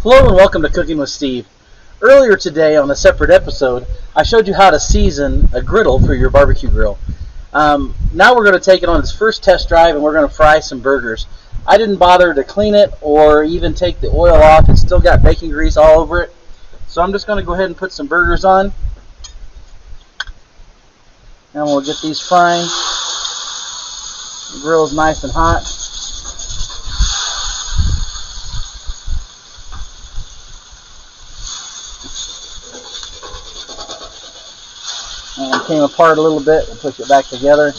Hello and welcome to Cooking with Steve. Earlier today on a separate episode, I showed you how to season a griddle for your barbecue grill. Now we're going to take it on its first test drive and we're going to fry some burgers. I didn't bother to clean it or even take the oil off. It's still got bacon grease all over it. So I'm just going to go ahead and put some burgers on. And we'll get these frying. The grill is nice and hot. And it came apart a little bit. We'll push it back together.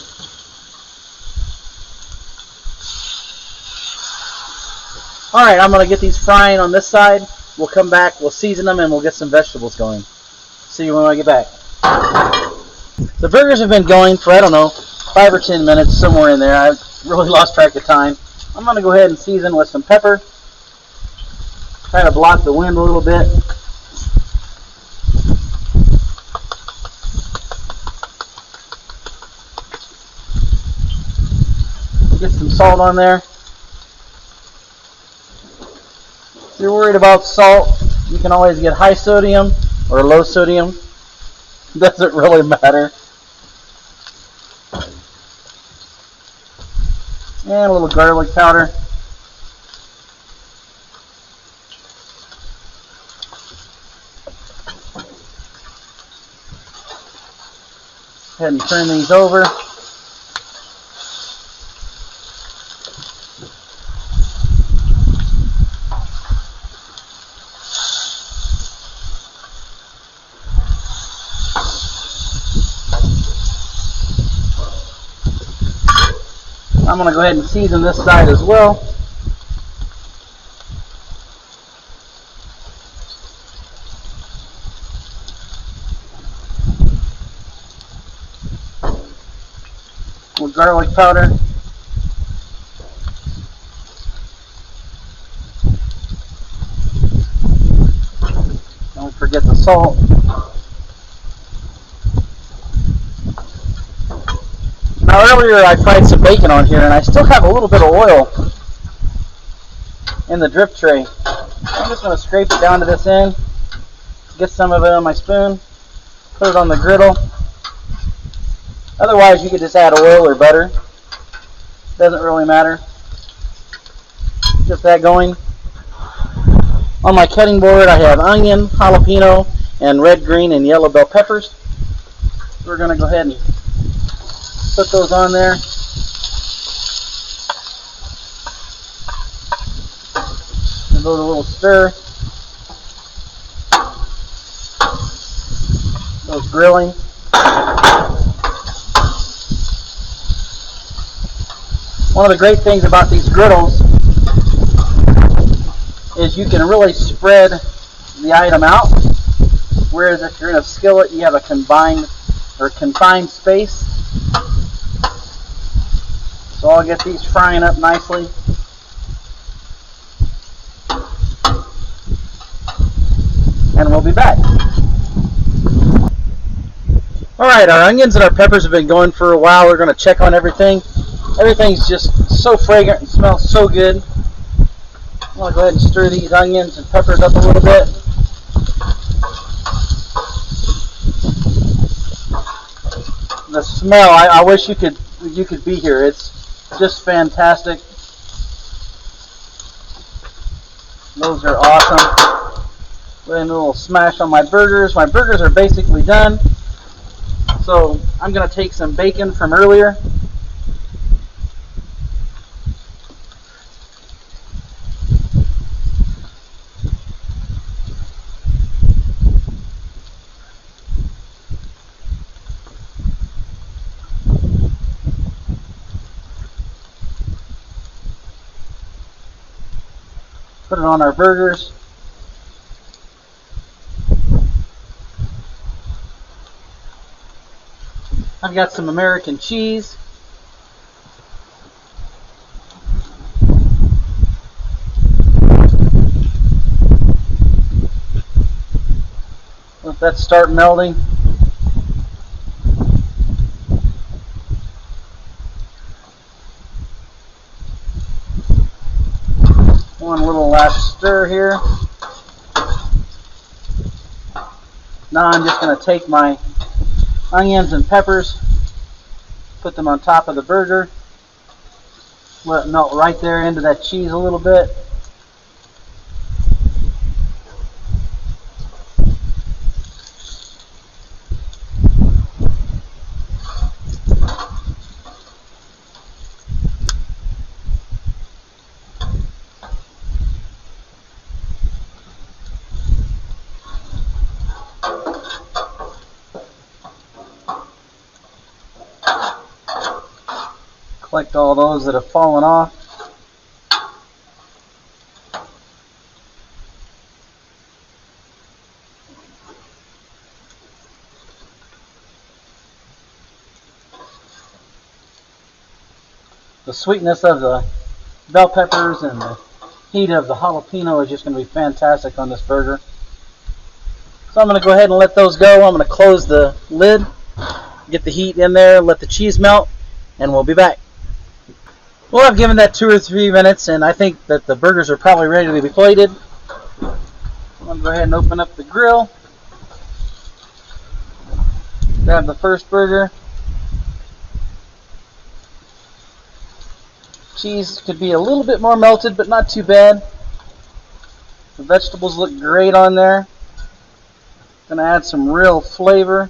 Alright, I'm going to get these frying on this side. We'll come back, we'll season them, and we'll get some vegetables going. See you when I get back. The burgers have been going for, 5 or 10 minutes, somewhere in there. I've really lost track of time. I'm going to go ahead and season with some pepper. Try to block the wind a little bit. Get some salt on there. If you're worried about salt, you can always get high sodium or low sodium. Doesn't really matter. And a little garlic powder. Go ahead and turn these over. I'm going to go ahead and season this side as well. With garlic powder. Don't forget the salt. Now earlier I fried some bacon on here and I still have a little bit of oil in the drip tray. I'm just going to scrape it down to this end, get some of it on my spoon, put it on the griddle. Otherwise you could just add oil or butter. Doesn't really matter. Get that going. On my cutting board I have onion, jalapeno, and red, green, and yellow bell peppers. We're going to go ahead and put those on there. Give those a little stir. Those grilling. One of the great things about these griddles is you can really spread the item out, whereas if you're in a skillet you have a confined space. So I'll get these frying up nicely. And we'll be back. Alright, our onions and our peppers have been going for a while. We're going to check on everything. Everything's just so fragrant and smells so good. I'm going to go ahead and stir these onions and peppers up a little bit. The smell, I wish you could be here. It's just fantastic. Those are awesome. Put in a little smash on my burgers. My burgers are basically done. So I'm going to take some bacon from earlier. Put it on our burgers. I've got some American cheese. Let that start melting. One little last stir here. Now I'm just going to take my onions and peppers, put them on top of the burger, let it melt right there into that cheese a little bit. Collect all those that have fallen off. The sweetness of the bell peppers and the heat of the jalapeno is just going to be fantastic on this burger. So I'm going to go ahead and let those go. I'm going to close the lid, get the heat in there, let the cheese melt, and we'll be back. Well, I've given that 2 or 3 minutes, and I think that the burgers are probably ready to be plated. I'm going to go ahead and open up the grill. Grab the first burger. Cheese could be a little bit more melted, but not too bad. The vegetables look great on there. Going to add some real flavor.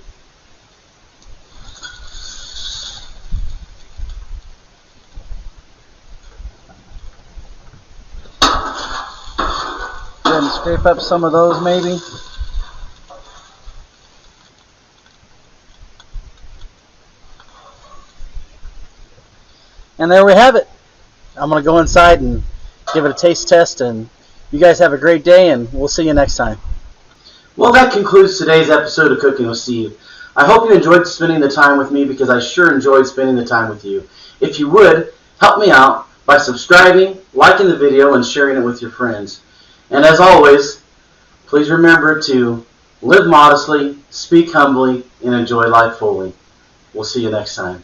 Go ahead and scrape up some of those maybe. And there we have it. I'm going to go inside and give it a taste test, and you guys have a great day, and we'll see you next time. Well, that concludes today's episode of Cooking with Steve. I hope you enjoyed spending the time with me, because I sure enjoyed spending the time with you. If you would, help me out by subscribing, liking the video, and sharing it with your friends. And as always, please remember to live modestly, speak humbly, and enjoy life fully. We'll see you next time.